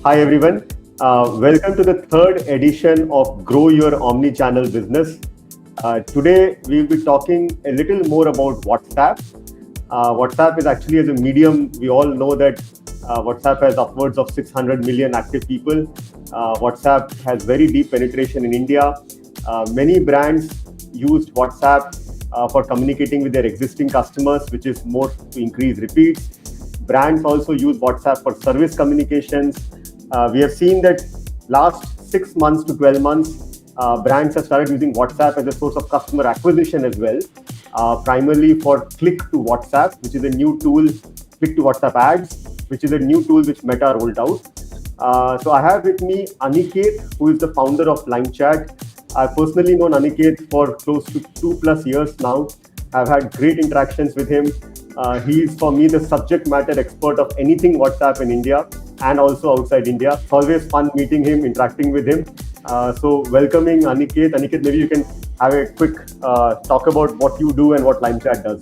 Hi everyone. Welcome to the third edition of Grow Your Omni-Channel Business. Today we will be talking a little more about WhatsApp. WhatsApp is actually as a medium. We all know that WhatsApp has upwards of 600 million active people. WhatsApp has very deep penetration in India. Many brands used WhatsApp for communicating with their existing customers, which is more to increase repeats. Brands also use WhatsApp for service communications. We have seen that last 6 months to 12 months, brands have started using WhatsApp as a source of customer acquisition as well, primarily for click to WhatsApp, which is a new tool, click to WhatsApp ads, which is a new tool which Meta rolled out. So I have with me Aniket, who is the founder of LimeChat. I've personally known Aniket for close to 2+ years now. I've had great interactions with him. He is, for me, the subject matter expert of anything WhatsApp in India and also outside India. It's always fun meeting him, interacting with him. So welcoming Aniket. Aniket, maybe you can have a quick talk about what you do and what LimeChat does.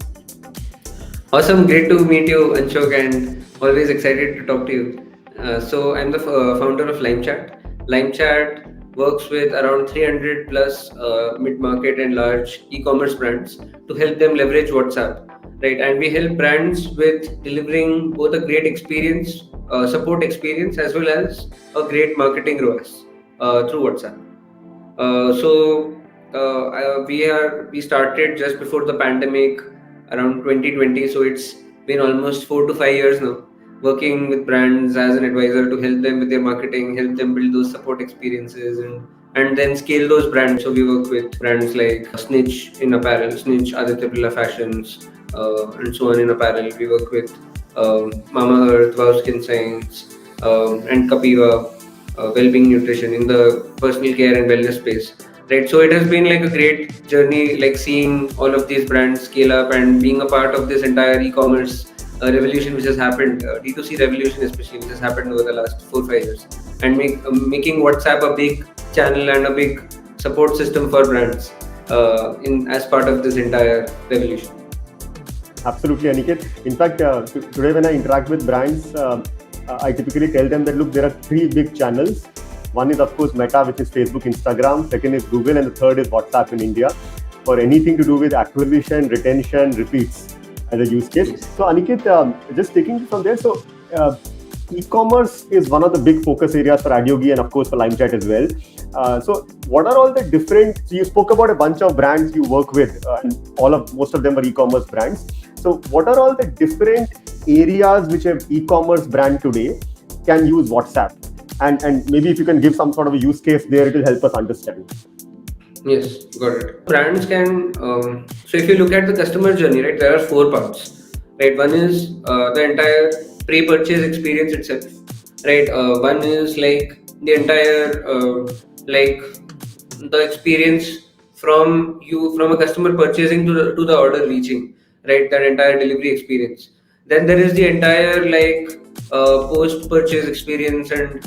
Awesome, great to meet you, Anshok, and always excited to talk to you. So I'm the founder of LimeChat. LimeChat works with around 300 plus mid-market and large e-commerce brands to help them leverage WhatsApp, right? And we help brands with delivering both a great experience, support experience, as well as a great marketing ROAS through WhatsApp. We started just before the pandemic around 2020, so it's been almost 4 to 5 years now, working with brands as an advisor to help them with their marketing, help them build those support experiences, and then scale those brands. So we work with brands like Snitch in apparel, Snitch, Aditya Birla Fashions, and so on in apparel. We work with Mama Earth, Wow Skin Science, and Kapiva, Wellbeing Nutrition in the personal care and wellness space. Right, so it has been like a great journey, like seeing all of these brands scale up and being a part of this entire e-commerce revolution which has happened, D2C revolution especially, which has happened over the last 4-5 years, and making WhatsApp a big channel and a big support system for brands in as part of this entire revolution. Absolutely, Aniket. In fact, today when I interact with brands, I typically tell them that, look, there are 3 big channels. One is, of course, Meta, which is Facebook, Instagram. Second is Google, and the third is WhatsApp in India, for anything to do with acquisition, retention, repeats as a use case. Yes. So, Aniket, just taking it from there, so e-commerce is one of the big focus areas for Adyogi and, of course, for LimeChat as well. So, what are all the different? So, you spoke about a bunch of brands you work with, and most of them are e-commerce brands. So, what are all the different areas which an e-commerce brand today can use WhatsApp? And maybe if you can give some sort of a use case there, it will help us understand. Yes, got it. Brands can, so if you look at the customer journey, right, there are 4 parts, right? One is the entire pre-purchase experience itself, right? One is like the entire, like the experience from a customer purchasing to the order reaching, right? That entire delivery experience. Then there is the entire like post-purchase experience and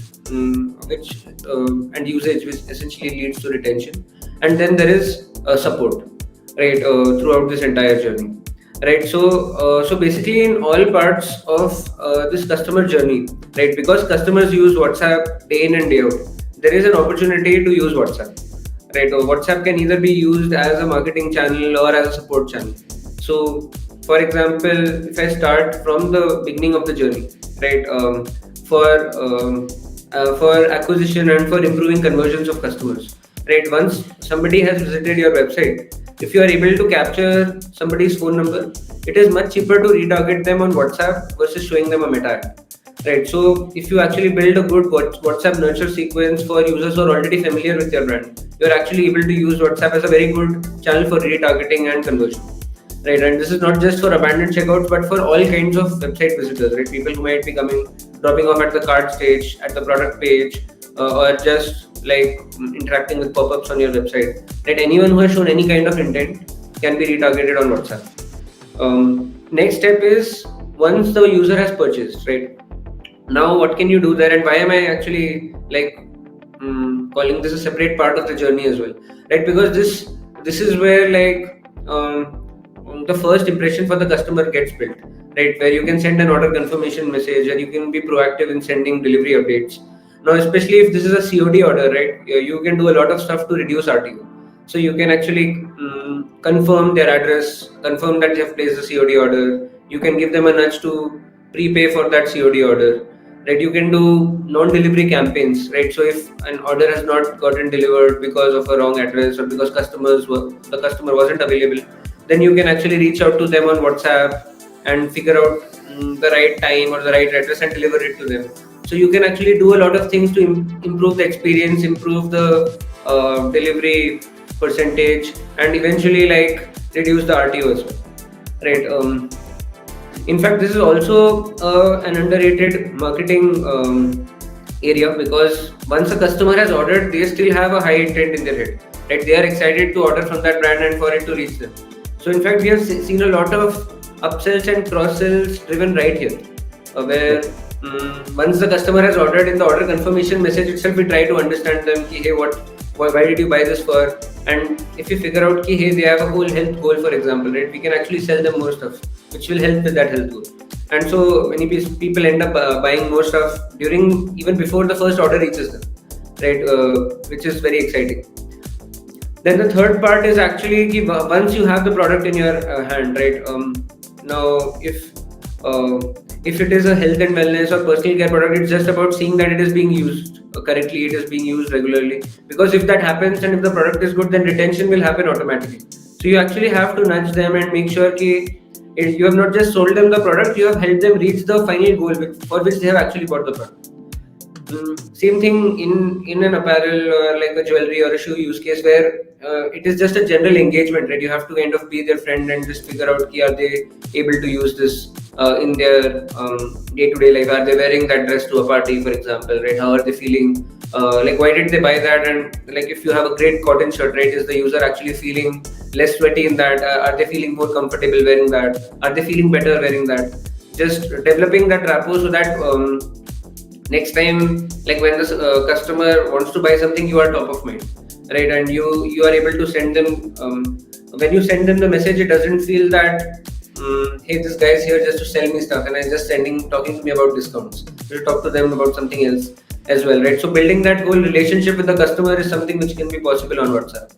usage, which essentially leads to retention. And then there is support, right, throughout this entire journey, right? So basically, in all parts of this customer journey, right, because customers use WhatsApp day in and day out, there is an opportunity to use WhatsApp, right? WhatsApp can either be used as a marketing channel or as a support channel. So, for example, if I start from the beginning of the journey, right, for acquisition and for improving conversions of customers, right? Once somebody has visited your website, if you are able to capture somebody's phone number, it is much cheaper to retarget them on WhatsApp versus showing them a meta ad, right? So if you actually build a good WhatsApp nurture sequence for users who are already familiar with your brand, you're actually able to use WhatsApp as a very good channel for retargeting and conversion, right? And this is not just for abandoned checkouts, but for all kinds of website visitors, right? People who might be dropping off at the cart stage, at the product page, or just like interacting with pop-ups on your website, right? Anyone who has shown any kind of intent can be retargeted on WhatsApp. Next step is, once the user has purchased, right? Now what can you do there, and why am I actually like calling this a separate part of the journey as well, right? Because this is where like the first impression for the customer gets built, right? Where you can send an order confirmation message and you can be proactive in sending delivery updates, Now, especially if this is a COD order, right? You can do a lot of stuff to reduce RTO. So you can actually confirm their address, confirm that they have placed the COD order. You can give them a nudge to prepay for that COD order, right? You can do non-delivery campaigns, right? So if an order has not gotten delivered because of a wrong address or because the customer wasn't available, then you can actually reach out to them on WhatsApp and figure out the right time or the right address and deliver it to them. So you can actually do a lot of things to improve the experience, improve the delivery percentage, and eventually like reduce the RTO as well, right? In fact, this is also an underrated marketing area, because once a customer has ordered, they still have a high intent in their head, right? They are excited to order from that brand and for it to reach them. So in fact, we have seen a lot of upsells and cross sells driven right here, where once the customer has ordered, in the order confirmation message itself, we try to understand them, ki, hey, why did you buy this for? And if you figure out ki, hey, they have a whole health goal, for example, right, we can actually sell them more stuff, which will help with that health goal. And so many people end up buying more stuff even before the first order reaches them, right? Which is very exciting. Then the third part is actually once you have the product in your hand, right? Now, if it is a health and wellness or personal care product, it's just about seeing that it is being used correctly, it is being used regularly. Because if that happens and if the product is good, then retention will happen automatically. So you actually have to nudge them and make sure that you have not just sold them the product, you have helped them reach the final goal for which they have actually bought the product. Same thing in an apparel or like a jewelry or a shoe use case, where it is just a general engagement, right? You have to kind of be their friend and just figure out, are they able to use this in their day-to-day life? Are they wearing that dress to a party, for example, right? How are they feeling? Like, why did they buy that? And like, if you have a great cotton shirt, right, is the user actually feeling less sweaty in that? Are they feeling more comfortable wearing that? Are they feeling better wearing that? Just developing that rapport so that next time, like when the customer wants to buy something, you are top of mind, right? And you are able to send them, when you send them the message, it doesn't feel that hey, this guy is here just to sell me stuff and I'm just talking to me about discounts. You talk to them about something else as well, right? So building that whole relationship with the customer is something which can be possible on WhatsApp.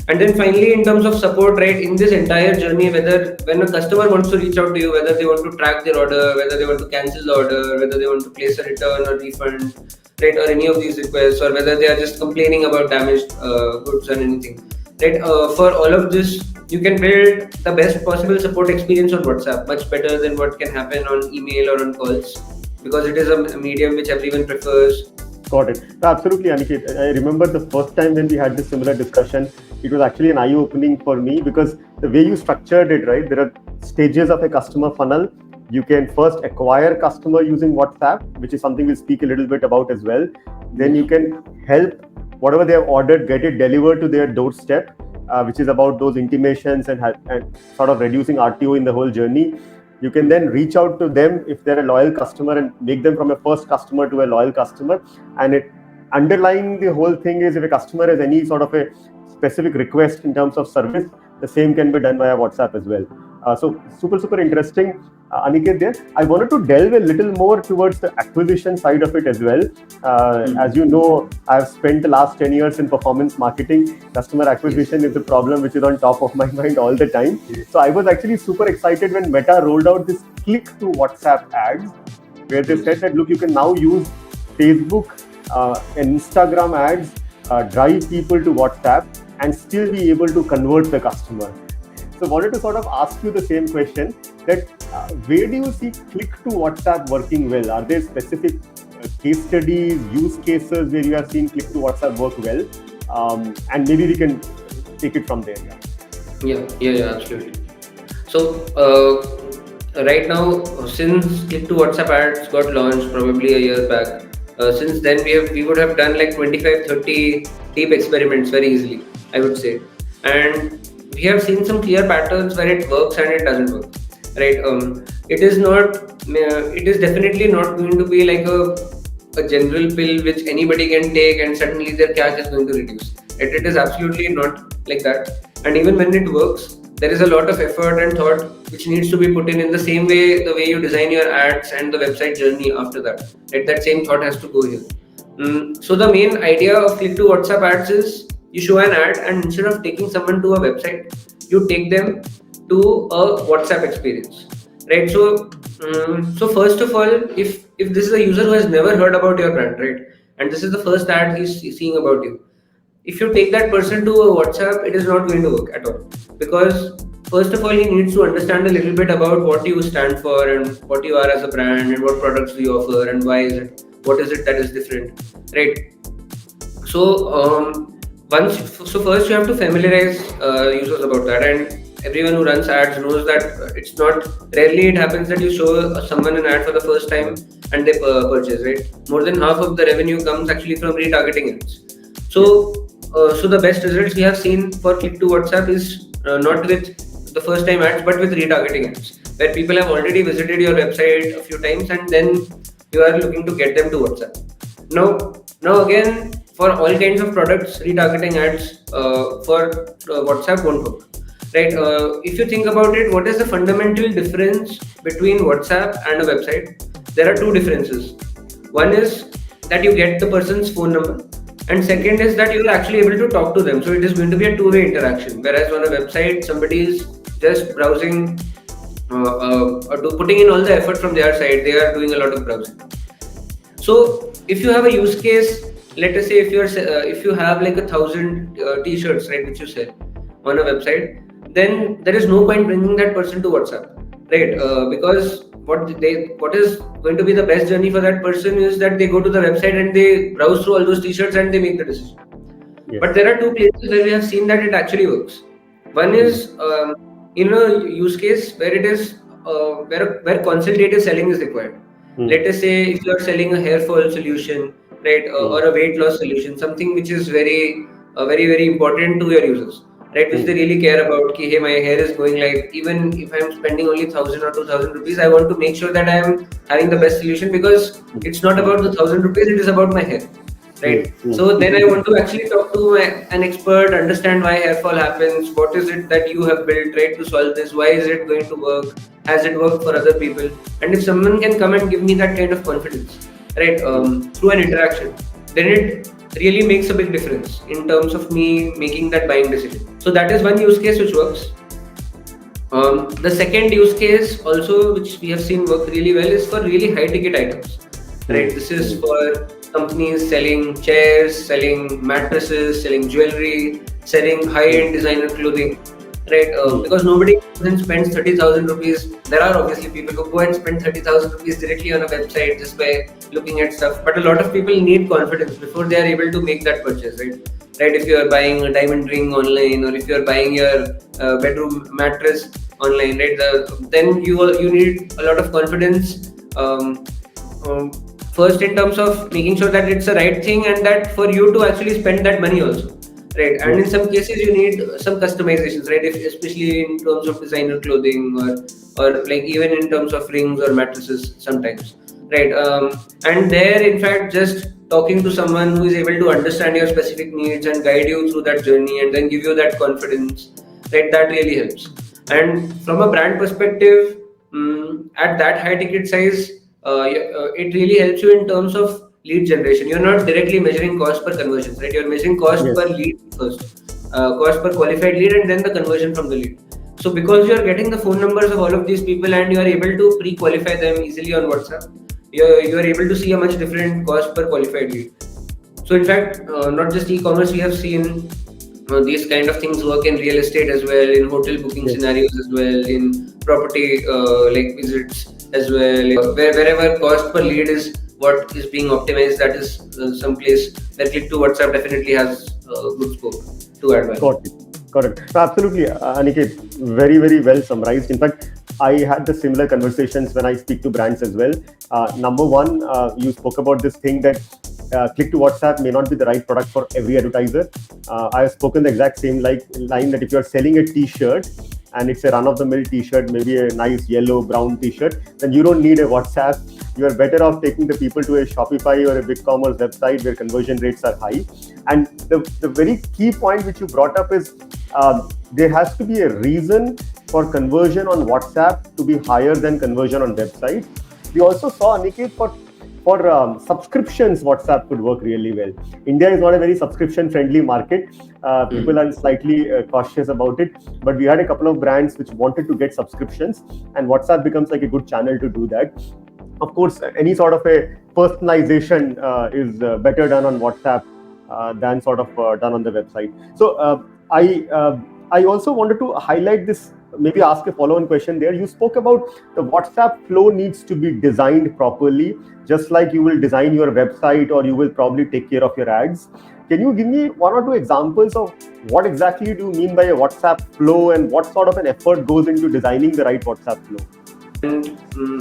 And then finally, in terms of support, right, in this entire journey, whether when a customer wants to reach out to you, whether they want to track their order, whether they want to cancel the order, whether they want to place a return or refund, right, or any of these requests, or whether they are just complaining about damaged goods or anything, right, for all of this, you can build the best possible support experience on WhatsApp, much better than what can happen on email or on calls, because it is a medium which everyone prefers. Got it. Absolutely, Aniket. I remember the first time when we had this similar discussion, it was actually an eye-opening for me, because the way you structured it, right, there are stages of a customer funnel. You can first acquire customer using WhatsApp, which is something we'll speak a little bit about as well. Then you can help whatever they have ordered, get it delivered to their doorstep, which is about those intimations and sort of reducing RTO in the whole journey. You can then reach out to them if they're a loyal customer and make them from a first customer to a loyal customer. And underlying the whole thing is, if a customer has any sort of a specific request in terms of service, the same can be done via WhatsApp as well. So super interesting, Aniket there. I wanted to delve a little more towards the acquisition side of it as well. As you know, I've spent the last 10 years in performance marketing. Customer acquisition is a problem which is on top of my mind all the time. So I was actually super excited when Meta rolled out this click to WhatsApp ads, where they said that, look, you can now use Facebook and Instagram ads, drive people to WhatsApp and still be able to convert the customer. So I wanted to sort of ask you the same question, that where do you see click to WhatsApp working well? Are there specific case studies, use cases where you have seen click to WhatsApp work well? And maybe we can take it from there. Yeah, absolutely. So right now, since click to WhatsApp ads got launched probably a year back, since then we would have done like 25-30 deep experiments very easily, I would say. And we have seen some clear patterns where it works and it doesn't work, right? It is definitely not going to be like a general pill which anybody can take and suddenly their cash is going to reduce. It is absolutely not like that. And even when it works, there is a lot of effort and thought which needs to be put in the same way, the way you design your ads and the website journey after that. Right? That same thought has to go here. So the main idea of click to WhatsApp ads is you show an ad, and instead of taking someone to a website, you take them to a WhatsApp experience. Right? So first of all, if this is a user who has never heard about your brand, right, and this is the first ad he's seeing about you, if you take that person to a WhatsApp, it is not going to work at all, because first of all he needs to understand a little bit about what you stand for and what you are as a brand and what products do you offer and why is it, what is it that is different, right? So first you have to familiarize users about that, and everyone who runs ads knows that it's not rarely it happens that you show someone an ad for the first time and they purchase, right? More than half of the revenue comes actually from retargeting ads. So the best results we have seen for click to WhatsApp is not with the first time ads but with retargeting ads, where people have already visited your website a few times and then you are looking to get them to WhatsApp. Now again, for all kinds of products, retargeting ads for WhatsApp won't work. Right? If you think about it, what is the fundamental difference between WhatsApp and a website? There are two differences. One is that you get the person's phone number, and second is that you're actually able to talk to them. So it is going to be a two-way interaction. Whereas on a website, somebody is just browsing, putting in all the effort from their side. They are doing a lot of browsing. So if you have a use case, let us say if you have like 1,000 t-shirts, right, which you sell on a website, then there is no point bringing that person to WhatsApp, right? Because what is going to be the best journey for that person is that they go to the website and they browse through all those t-shirts and they make the decision. Yes. But there are two places where we have seen that it actually works. One is in a use case where it is where consultative selling is required. Let us say if you are selling a hair fall solution, right, or a weight loss solution, something which is very important to your users, right, which they really care about. Hey, my hair is going, like, even if I'm spending only 1,000 or 2,000 rupees, I want to make sure that I'm having the best solution, because it's not about the 1,000 rupees, it is about my hair, right? So then I want to actually talk to an expert, understand why hair fall happens, what is it that you have built, right, to solve this, why is it going to work, has it worked for other people? And if someone can come and give me that kind of confidence, right, through an interaction, then it really makes a big difference in terms of me making that buying decision. So that is one use case which works. The second use case also, which we have seen work really well, is for really high ticket items, right? This is for companies selling chairs, selling mattresses, selling jewelry, selling high-end designer clothing, right? Because nobody then spends 30,000 rupees. There are obviously people who go and spend 30,000 rupees directly on a website just by looking at stuff. But a lot of people need confidence before they are able to make that purchase, right? Right? If you are buying a diamond ring online, or if you are buying your bedroom mattress online, right? Then you need a lot of confidence. First, in terms of making sure that it's the right thing and that for you to actually spend that money also. Right, and in some cases you need some customizations, right? Especially in terms of designer clothing, or like even in terms of rings or mattresses sometimes, right? And there, in fact, just talking to someone who is able to understand your specific needs and guide you through that journey and then give you that confidence, right? That really helps. And from a brand perspective, at that high ticket size, it really helps you in terms of lead generation. You're not directly measuring cost per conversion, right? You're measuring cost per lead first, cost per qualified lead, and then the conversion from the lead. So because you're getting the phone numbers of all of these people and you are able to pre-qualify them easily on WhatsApp, you are able to see a much different cost per qualified lead. So in fact, not just e-commerce, we have seen these kind of things work in real estate as well, in hotel booking scenarios as well, in property like visits as well. Wherever cost per lead is what is being optimized, that is some place where click to WhatsApp definitely has good scope to add value. Got it. So absolutely, Aniket, very well summarized. In fact, I had the similar conversations when I speak to brands as well. Number one, you spoke about this thing that click to WhatsApp may not be the right product for every advertiser. I have spoken the exact same line that if you are selling a t-shirt and it's a run-of-the-mill t-shirt, maybe a nice yellow, brown t-shirt, then you don't need a WhatsApp you are better off taking the people to a Shopify or a BigCommerce website where conversion rates are high. And the very key point which you brought up is there has to be a reason for conversion on WhatsApp to be higher than conversion on website. We also saw, Aniket, for subscriptions, WhatsApp could work really well. India is not a very subscription-friendly market. People are slightly cautious about it. But we had a couple of brands which wanted to get subscriptions, and WhatsApp becomes like a good channel to do that. Of course, any sort of a personalization is better done on WhatsApp than sort of done on the website. So I also wanted to highlight this, maybe ask a follow-on question there. You spoke about the WhatsApp flow needs to be designed properly, just like you will design your website or you will probably take care of your ads. Can you give me one or two examples of what exactly do you mean by a WhatsApp flow and what sort of an effort goes into designing the right WhatsApp flow? And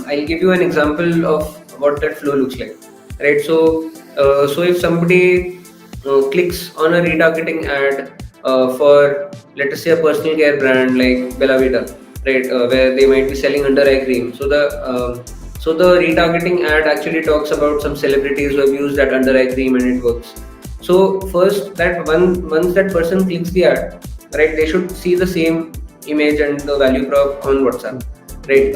I'll give you an example of what that flow looks like, right? So if somebody clicks on a retargeting ad for, let us say, a personal care brand like Bella Vita, right, where they might be selling under eye cream. So the retargeting ad actually talks about some celebrities who have used that under eye cream and it works. So first, once that person clicks the ad, right, they should see the same image and the value prop on WhatsApp, right?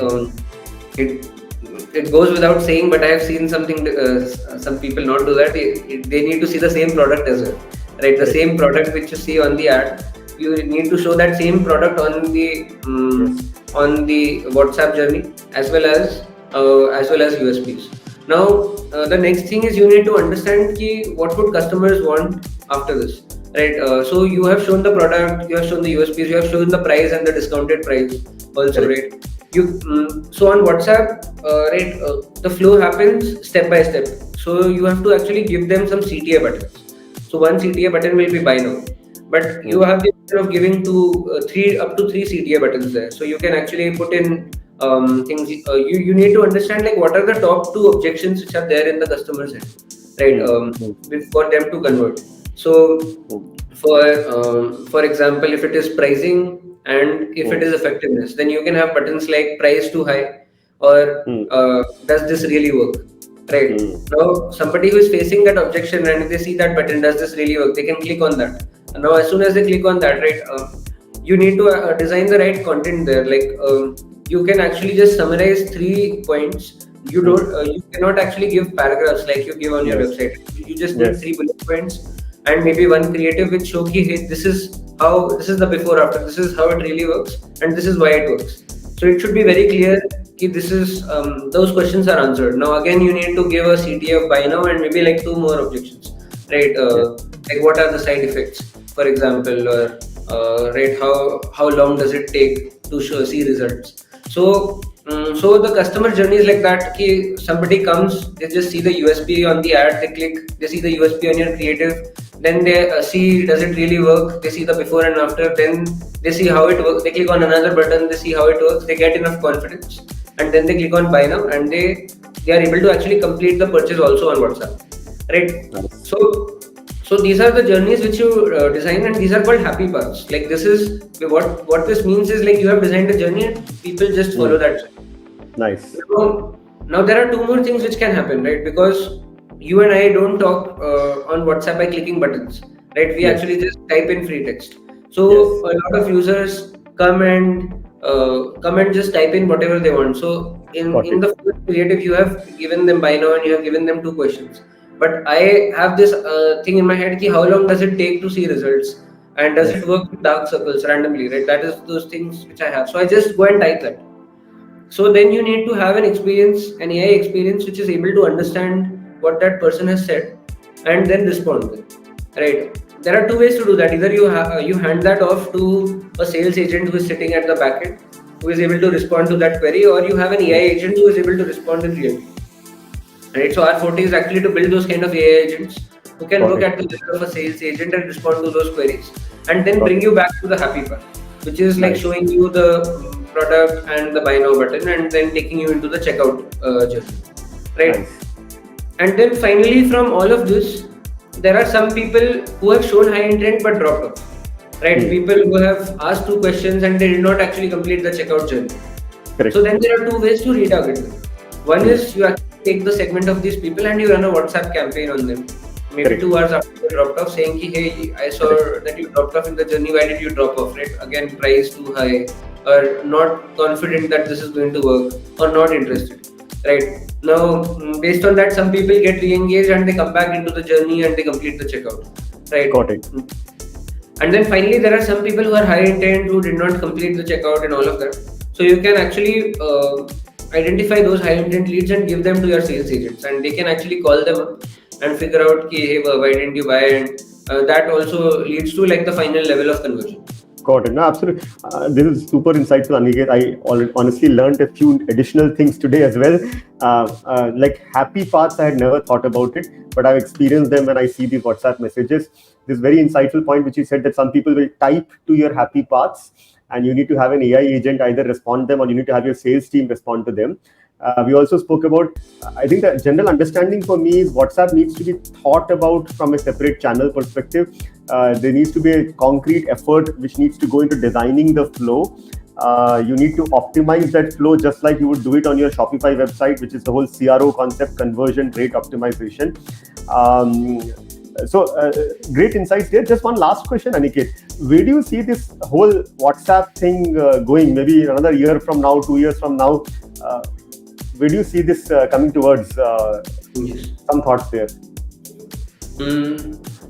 It goes without saying, but I have seen some people not do that. They need to see the same product as well, right? The same product which you see on the ad, you need to show that same product on the WhatsApp journey as well as USPs. Now the next thing is you need to understand what would customers want after this, right? So you have shown the product, you have shown the USPs, you have shown the price and the discounted price also, right? So on WhatsApp, right, the flow happens step by step. So you have to actually give them some CTA buttons. So one CTA button will be buy now, but you have the option of giving up to three CTA buttons there. So you can actually put in things. You need to understand like what are the top two objections which are there in the customer's head, right? For them to convert. So for example, if it is pricing and if it is effectiveness, then you can have buttons like price too high or does this really work, right? Now somebody who is facing that objection and if they see that button, does this really work, they can click on that. And now as soon as they click on that, right, you need to design the right content there. Like you can actually just summarize 3 points. You cannot actually give paragraphs like you give on your website. You just need 3 bullet points and maybe one creative which show hey, this is the before after, this is how it really works and this is why it works. So it should be very clear this is those questions are answered. Now again you need to give a CTA of buy now and maybe like 2 more objections, right? Like what are the side effects, for example, or right, how long does it take to see results. So the customer journey is like that. Somebody comes, they just see the USP on the ad, they click, they see the USP on your creative, then they see does it really work, they see the before and after, then they see how it works, they click on another button, they see how it works, they get enough confidence, and then they click on buy now and they are able to actually complete the purchase also on WhatsApp, right? So these are the journeys which you design, and these are called happy paths. Like this is what this means is like you have designed a journey and people just follow that. Nice. Now there are 2 more things which can happen, right? Because you and I don't talk on WhatsApp by clicking buttons, right? We actually just type in free text. So a lot of users come and just type in whatever they want. So in the first creative, you have given them buy now and you have given them 2 questions. But I have this thing in my head, how long does it take to see results? And does it work with dark circles randomly, right? That is those things which I have. So I just go and type that. So then you need to have an AI experience, which is able to understand what that person has said and then respond, right? There are 2 ways to do that. Either you hand that off to a sales agent who is sitting at the back end, who is able to respond to that query, or you have an AI agent who is able to respond in real time. Right, so our forte is actually to build those kind of AI agents who can look at the level of a sales agent and respond to those queries, and then bring you back to the happy part, which is like showing you the product and the buy now button, and then taking you into the checkout journey, right? Nice. And then finally, from all of this, there are some people who have shown high intent but dropped off, right? People who have asked 2 questions and they did not actually complete the checkout journey. Correct. So then there are 2 ways to retarget them. One is you actually take the segment of these people and you run a WhatsApp campaign on them. Maybe Correct. 2 hours after you dropped off, saying, ki, hey, I saw that you dropped off in the journey. Why did you drop off? Right? Again, price too high, or not confident that this is going to work, or not interested. Right now, based on that, some people get re-engaged and they come back into the journey and they complete the checkout. Right. Got it. And then finally, there are some people who are high intent who did not complete the checkout and all of that. So you can actually identify those high intent leads and give them to your sales agents, and they can actually call them up and figure out, hey, why didn't you buy? And that also leads to like the final level of conversion. Got it. No, absolutely. This is super insightful, Aniket. I honestly learned a few additional things today as well. Like happy paths, I had never thought about it, but I've experienced them when I see these WhatsApp messages. This very insightful point, which you said, that some people will type to your happy paths, and you need to have an AI agent either respond them, or you need to have your sales team respond to them. We also spoke about, I think the general understanding for me is WhatsApp needs to be thought about from a separate channel perspective. There needs to be a concrete effort which needs to go into designing the flow. You need to optimize that flow just like you would do it on your Shopify website, which is the whole CRO concept, conversion rate optimization. Great insights there. Just one last question, Aniket. Where do you see this whole WhatsApp thing going? Maybe another year from now, 2 years from now? Where do you see this coming towards? Yes. Some thoughts there.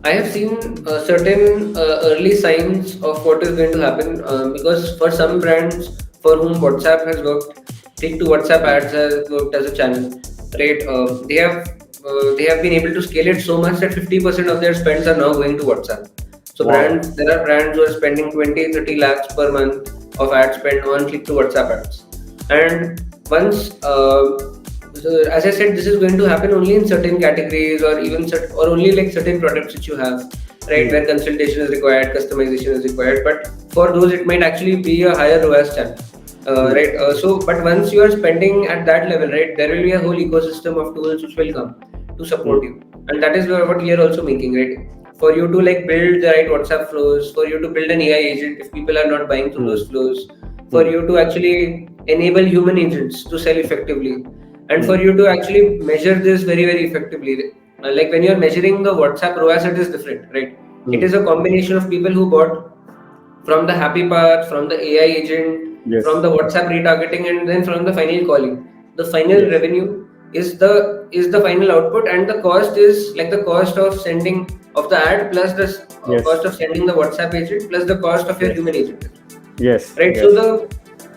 I have seen certain early signs of what is going to happen, because for some brands for whom WhatsApp has worked, click to WhatsApp ads has worked as a channel, right? They have been able to scale it so much that 50% of their spends are now going to WhatsApp. So Wow. there are brands who are spending 20-30 lakhs per month of ad spend on click to WhatsApp ads. And once, so as I said, this is going to happen only in certain categories, or even or only like certain products which you have, right, where consultation is required, customization is required. But for those, it might actually be a higher ROAS channel, right? But once you are spending at that level, right, there will be a whole ecosystem of tools which will come to support you, and that is what we are also making, right? For you to like build the right WhatsApp flows, for you to build an AI agent if people are not buying through those flows, for you to actually enable human agents to sell effectively, and for you to actually measure this very, very effectively. Like when you're measuring the WhatsApp ROAS, it is different, right? It is a combination of people who bought from the happy path, from the AI agent, Yes. from the WhatsApp retargeting, and then from the final calling. The final revenue is the final output, and the cost is like the cost of sending of the ad plus the cost of sending the WhatsApp agent plus the cost of your human agent. Yes. Right. Yes.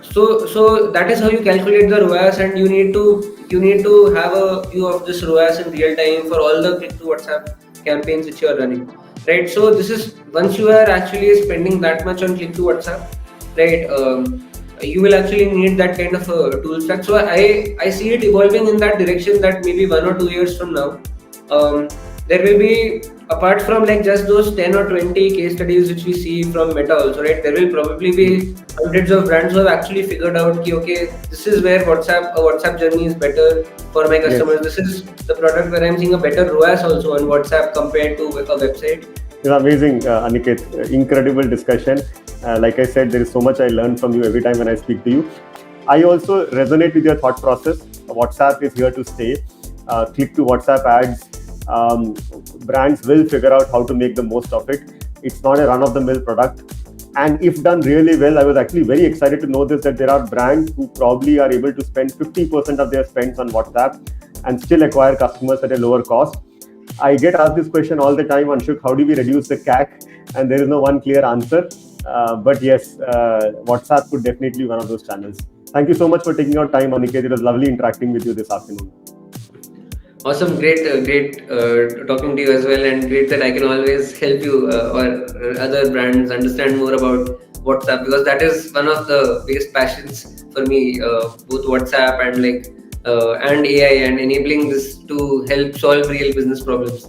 So that is how you calculate the ROAS, and you need to have a view of this ROAS in real time for all the click to WhatsApp campaigns which you are running. Right. So this is, once you are actually spending that much on click to WhatsApp, right, you will actually need that kind of a tool stack. So I see it evolving in that direction, that maybe 1 or 2 years from now, there will be, apart from like just those 10 or 20 case studies which we see from Meta also, right, there will probably be hundreds of brands who have actually figured out ki, okay, this is where a WhatsApp journey is better for my customers. This is the product where I'm seeing a better ROAS also on WhatsApp compared to a website. It's amazing, Aniket. Incredible discussion. Like I said, there is so much I learn from you every time when I speak to you. I also resonate with your thought process. WhatsApp is here to stay. Click to WhatsApp ads. Brands will figure out how to make the most of it. It's not a run-of-the-mill product. And if done really well, I was actually very excited to know this, that there are brands who probably are able to spend 50% of their spends on WhatsApp and still acquire customers at a lower cost. I get asked this question all the time, Anshuk, how do we reduce the CAC? And there is no one clear answer. But yes, WhatsApp could definitely be one of those channels. Thank you so much for taking your time, Aniket. It was lovely interacting with you this afternoon. Awesome, great talking to you as well, and great that I can always help you or other brands understand more about WhatsApp, because that is one of the biggest passions for me, both WhatsApp and and AI, and enabling this to help solve real business problems.